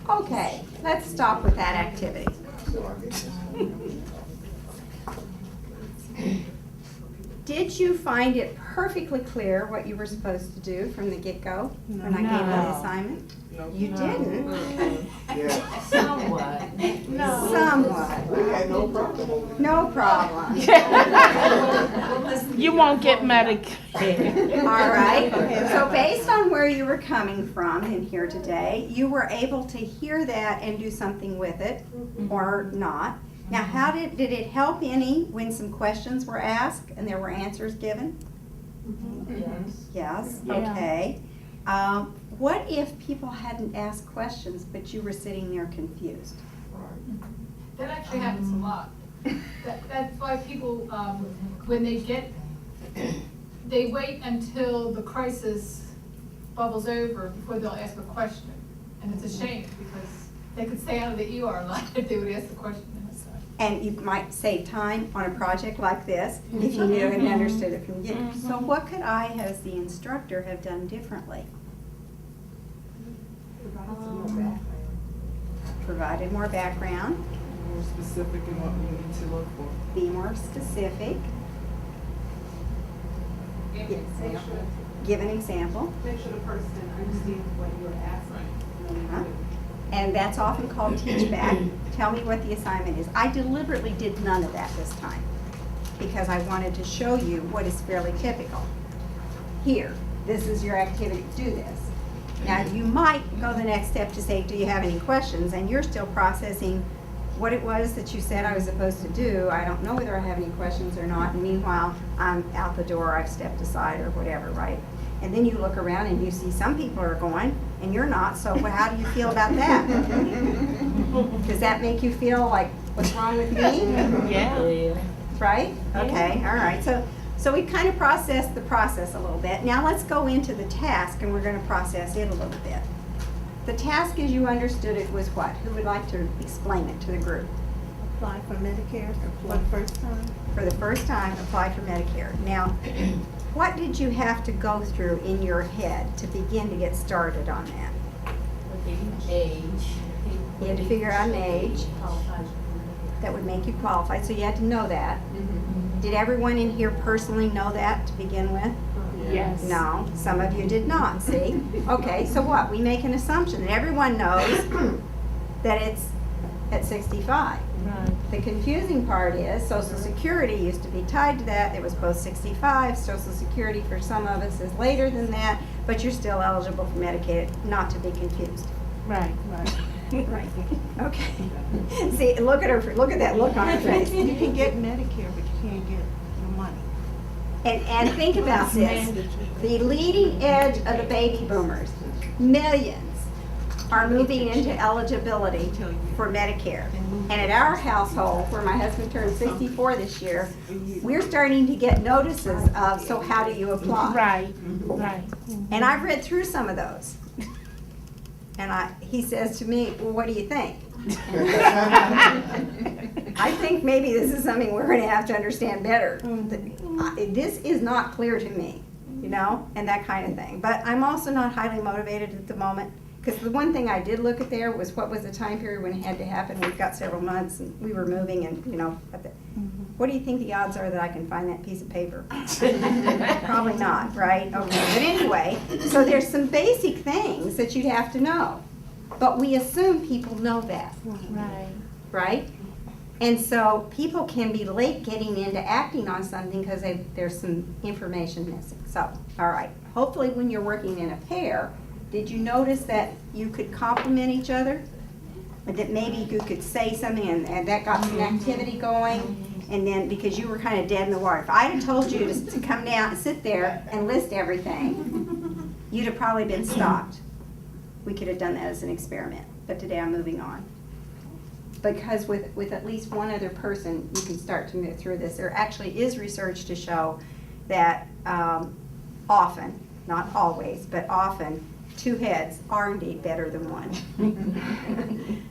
Okay, let's stop with that activity. Did you find it perfectly clear what you were supposed to do from the get-go when I gave you the assignment? You didn't? Yeah. Somewhat. No. Somewhat. We had no problem. No problem. You won't get Medicaid. All right. So based on where you were coming from in here today, you were able to hear that and do something with it or not. Now, how did it help any when some questions were asked and there were answers given? Yes. Yeah. Okay. What if people hadn't asked questions, but you were sitting there confused? That actually happens a lot. That's why people, when they wait until the crisis bubbles over before they'll ask a question. And it's a shame because they could stay out of the ER a lot if they would ask the question. And you might save time on a project like this if you knew and understood it from the beginning. So what could I, as the instructor, have done differently? Provided more background. More specific in what we need to look for. Be more specific. Give an example. Make sure the person understands what you're asking. Uh-huh. And that's often called teach back. Tell me what the assignment is. I deliberately did none of that this time because I wanted to show you what is fairly typical. Here, this is your activity, do this. Now you might go the next step to say, do you have any questions? And you're still processing what it was that you said I was supposed to do. I don't know whether I have any questions or not. And meanwhile, I'm out the door, I've stepped aside or whatever, right? And then you look around and you see some people are going and you're not, so how do you feel about that? Does that make you feel like, what's wrong with me? Yeah. Right? Okay, all right. So we kind of processed the process a little bit. Now let's go into the task and we're going to process it a little bit. The task as you understood it was what? Who would like to explain it to the group? Apply for Medicare for the first time. For the first time, apply for Medicare. Now, what did you have to go through in your head to begin to get started on that? Age. You had to figure out an age that would make you qualified, so you had to know that. Did everyone in here personally know that to begin with? Yes. No, some of you did not, see? Okay, so what? We make an assumption that everyone knows that it's at 65. Right. The confusing part is Social Security used to be tied to that. It was post-65. Social Security for some of us is later than that, but you're still eligible for Medicaid, not to be confused. Right. Right. Okay. See, look at her, look at that look on her face. You can get Medicare, but you can't get the money. And think about this. The leading edge of the baby boomers, millions, are moving into eligibility for Medicare. And at our household, where my husband turned 64 this year, we're starting to get notices of, so how do you apply? Right. And I've read through some of those. And he says to me, well, what do you think? I think maybe this is something we're going to have to understand better. This is not clear to me, you know, and that kind of thing. But I'm also not highly motivated at the moment, because the one thing I did look at there was what was the time period when it had to happen. We've got several months, and we were moving, and, you know, what do you think the odds are that I can find that piece of paper? Probably not, right? Okay, but anyway, so there's some basic things that you'd have to know. But we assume people know that, right? And so people can be late getting into acting on something because there's some information missing. So, all right, hopefully when you're working in a pair, did you notice that you could complement each other? That maybe you could say something and that got some activity going? And then, because you were kind of dead in the water. If I had told you to come down and sit there and list everything, you'd have probably been stopped. We could have done that as an experiment, but today I'm moving on. Because with at least one other person, you can start to move through this. There actually is research to show that often, not always, but often, two heads are indeed better than one.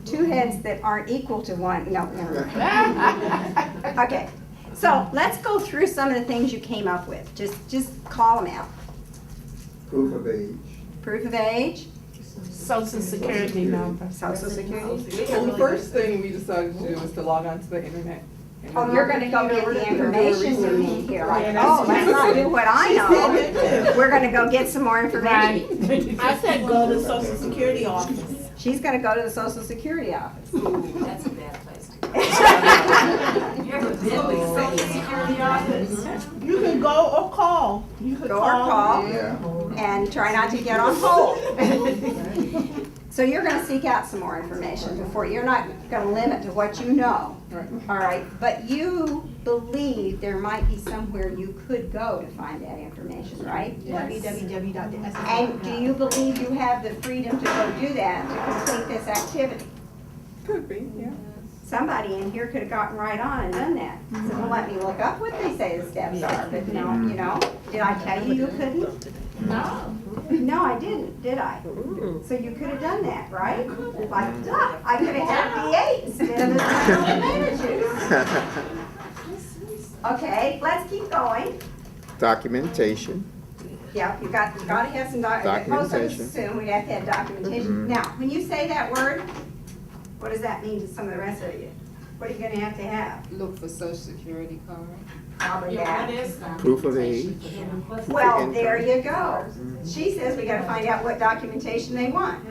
Two heads that aren't equal to one, no, never mind. Okay, so let's go through some of the things you came up with. Just call them out. Proof of age. Proof of age. Social security number. Social Security? Well, the first thing we decided to do was to log on to the internet. And Oh, then you're gonna go get the information you need here, like, Yeah, oh, that's- let's not do what I know. We're gonna go get some more information. Right. I said go to the Social Security office. She's gonna go to the Social Security office. That's a bad place to go. You ever been to the Social Security office? You can go or call. You could Go or call. Yeah. And try not to get on hold. So you're gonna seek out some more information before, you're not gonna limit to what you know. Right. All right, but you believe there might be somewhere you could go to find that information, right? www.ss.gov. And do you believe you have the freedom to go do that, to complete this activity? Could be, yeah. Somebody in here could have gotten right on and done that. So well, let me look up what they say the steps are, but no, you know, did I tell you you couldn't? No. No, I didn't, did I? So you could have done that, right? Like, duh, I could have had B8 instead of the tomato juice. Okay, let's keep going. Documentation. Yeah, you gotta have some most of us Documentation. assume we have to have documentation. Now, when you say that word, what does that mean to some of the rest of you? What are you gonna have to have? Look for social security card. Probably Yeah, what that. is that? Proof of age. Well, there you go. She says we gotta find out what documentation they want.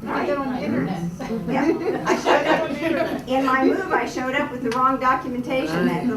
I get on the internet. Yeah, I showed up, in my move, I showed up with the wrong documentation at the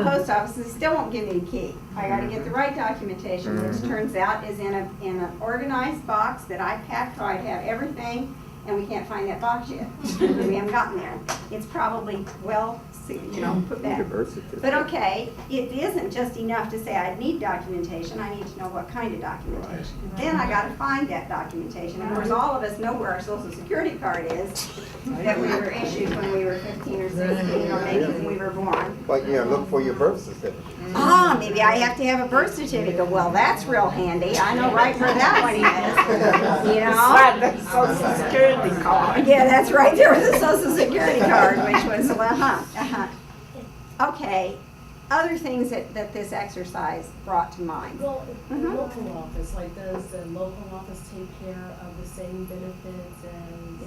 post office, and they still won't give me the key. I gotta get the right documentation, which turns out is in an organized box that I packed, so I have everything, and we can't find that box yet. We haven't gotten there. It's probably, well, you know, put Your back. birth certificate. But okay, it isn't just enough to say I need documentation, I need to know what kind of documentation. Then I gotta find that documentation. Of course, all of us know where our social security card is, that we were issued when we were 15 or 16, or maybe when we were born. But yeah, look for your birth certificate. Ah, maybe I have to have a birth certificate. Well, that's real handy. I know right where that one is, you know? Slide the social security card. Yeah, that's right, there was a social security card, which was, Okay, other things that this exercise brought to mind. Well, the Mhm. local office, like does the local office take care of the same benefits and,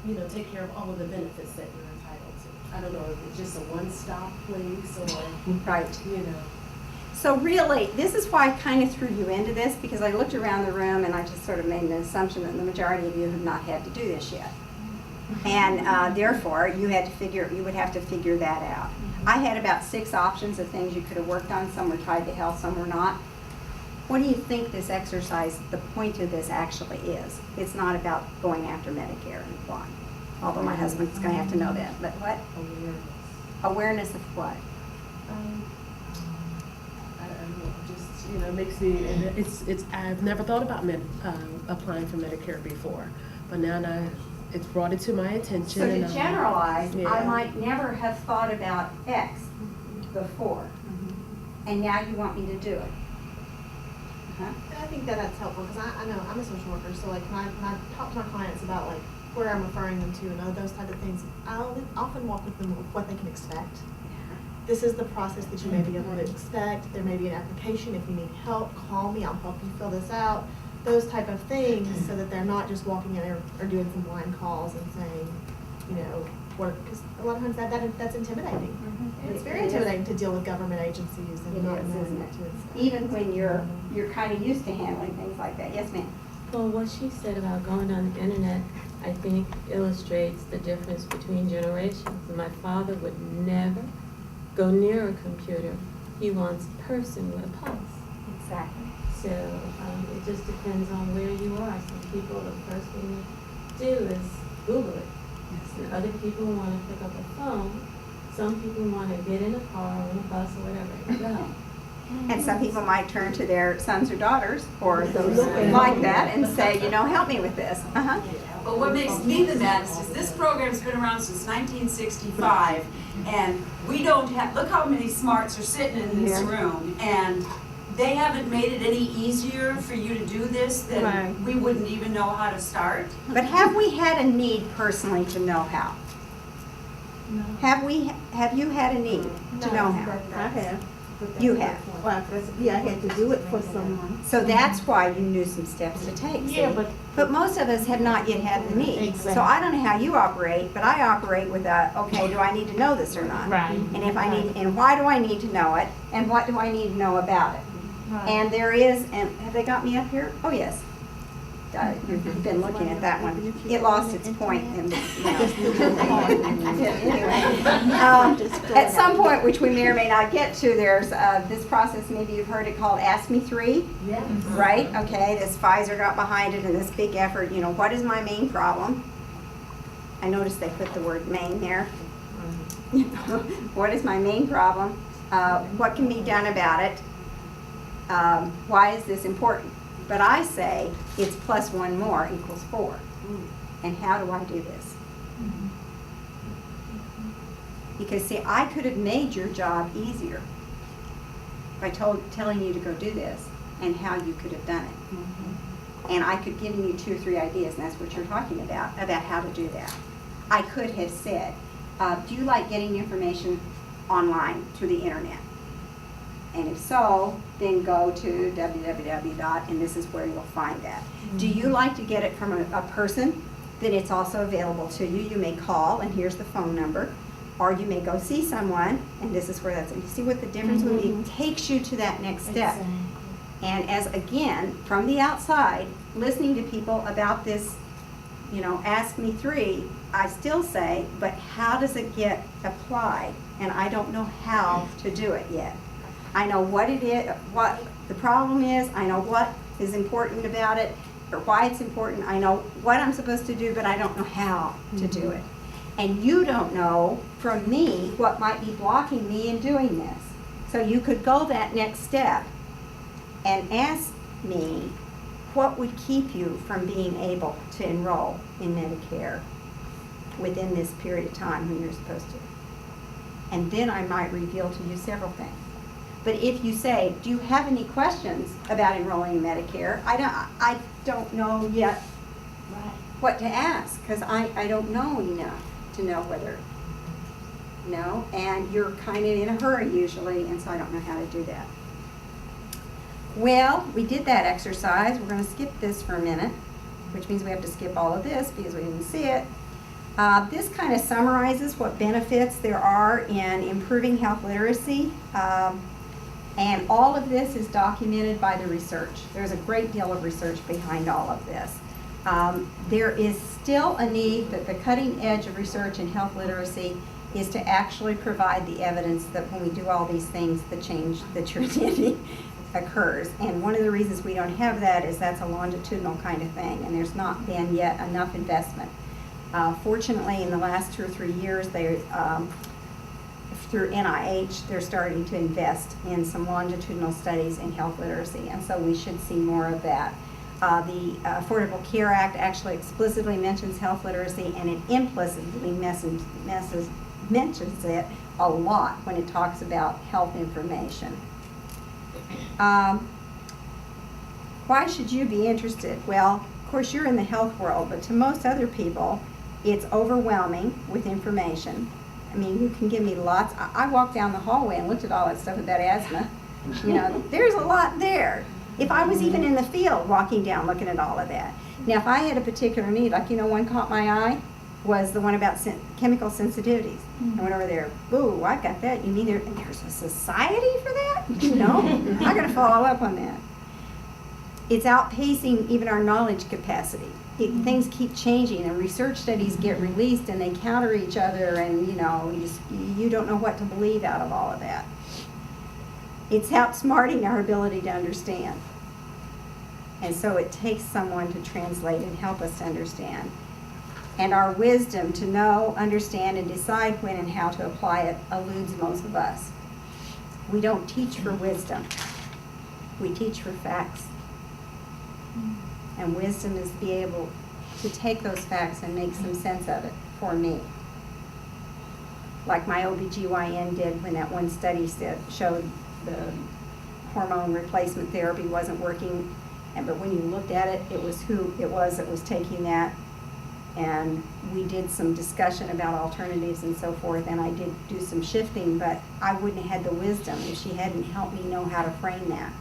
you know, take care of all of the benefits that you're entitled to? I don't know if it's just a one-stop place or, Right. you know. So really, this is why I kind of threw you into this, because I looked around the room and I just sort of made an assumption that the majority of you have not had to do this yet. And therefore, you would have to figure that out. I had about 6 options of things you could have worked on. Some were tied to health, some were not. What do you think this exercise, the point of this actually is? It's not about going after Medicare and why. Although my husband's gonna have to know that, but what? Awareness of what? I don't know, just, you know, makes me, and it's, I've never thought about applying for Medicare before, but now it's brought it to my attention. So to and, generalize, I yeah. might never have thought about X before, and now you want me to do it. Huh? And I think that that's helpful, because I know I'm a social worker, so like when I talk to my clients about like where I'm referring them to and all those type of things, I'll often walk with them with what they can expect. This is the process that you may be able to expect. There may be an application. If you need help, call me. I'll help you fill this out. Those type of things, so that they're not just walking in there or doing some blind calls and saying, you know, because a lot of times that's intimidating. It's very intimidating to deal with government agencies and It not is, knowing isn't what it? to expect. Even when you're kind of used to handling things like that. Yes, ma'am? Well, what she said about going on the internet, I think illustrates the difference between generations. My father would never go near a computer. He wants a person with a pulse. Exactly. So it just depends on where you are. Some people, the first thing you do is Google it. And other people want to pick up a phone. Some people want to get in a car or in a bus or whatever and go. And some people might turn to their sons or daughters or those like that and say, you know, help me with this. Uh-huh. But what makes me the maddest is this program's been around since 1965, and we don't have, look how many smarts are sitting in this room, and they haven't made it any easier for you to do this, then Right. we wouldn't even know how to start. But have we had a need personally to know how? No. Have you had a need to know how? I have. You have. Well, yeah, I had to do it for someone. So that's why you knew some steps to take. Yeah, see? but- But most of us have not yet had the need. Exactly. So I don't know how you operate, but I operate with a, okay, do I need to know this or not? Right. And if I need, and why do I need to know it? And what do I need to know about it? Right. And there is, and have they got me up here? Oh, yes. You've been looking at that one. It lost its point and, at some point, which we may or may not get to, there's this process, maybe you've heard it called Ask Me 3. Yes. Right? Okay, this Pfizer got behind it and this big effort, what is my main problem? I noticed they put the word main there. What is my main problem? What can be done about it? Why is this important? But I say it's plus one more equals 4. And how do I do this? Because see, I could have made your job easier by telling you to go do this and how you could have done it. And I could give you 2 or 3 ideas, and that's what you're talking about how to do that. I could have said, do you like getting information online through the internet? And if so, then go to www. And this is where you'll find that. Do you like to get it from a person? Then it's also available to you. You may call, and here's the phone number. Or you may go see someone, and this is where you see what the difference would be? It takes you to that next step. And as, again, from the outside, listening to people about this, Ask Me 3, I still say, but how does it get applied? And I don't know how to do it yet. I know what it is, what the problem is, I know what is important about it, or why it's important, I know what I'm supposed to do, but I don't know how to do it. And you don't know from me what might be blocking me in doing this. So you could go that next step and ask me what would keep you from being able to enroll in Medicare within this period of time when you're supposed to. And then I might reveal to you several things. But if you say, do you have any questions about enrolling in Medicare? I don't know yet what to ask, because I don't know enough to know whether, and you're kind of in a hurry usually, and so I don't know how to do that. Well, we did that exercise. We're going to skip this for a minute, which means we have to skip all of this because we didn't see it. This kind of summarizes what benefits there are in improving health literacy. And all of this is documented by the research. There's a great deal of research behind all of this. There is still a need that the cutting edge of research in health literacy is to actually provide the evidence that when we do all these things, the change that you're intending occurs. And one of the reasons we don't have that is that's a longitudinal kind of thing, and there's not been yet enough investment. Fortunately, in the last 2 or 3 years, through NIH, they're starting to invest in some longitudinal studies in health literacy, and so we should see more of that. The Affordable Care Act actually explicitly mentions health literacy, and it implicitly mentions it a lot when it talks about health information. Why should you be interested? Well, of course, you're in the health world, but to most other people, it's overwhelming with information. I mean, you can give me lots. I walked down the hallway and looked at all that stuff about asthma. There's a lot there. If I was even in the field walking down looking at all of that. Now, if I had a particular need, like, one caught my eye, was the one about chemical sensitivities. I went over there, ooh, I got that. You mean there's a society for that? I got to follow up on that. It's outpacing even our knowledge capacity. Things keep changing, and research studies get released, and they counter each other, and you don't know what to believe out of all of that. It's outsmarting our ability to understand. And so it takes someone to translate and help us to understand. And our wisdom to know, understand, and decide when and how to apply it eludes most of us. We don't teach for wisdom. We teach for facts. And wisdom is to be able to take those facts and make some sense of it for me. Like my OBGYN did when that one study showed the hormone replacement therapy wasn't working. But when you looked at it, it was who it was that was taking that And we did some discussion about alternatives and so forth, and I did do some shifting, but I wouldn't have had the wisdom if she hadn't helped me know how to frame that.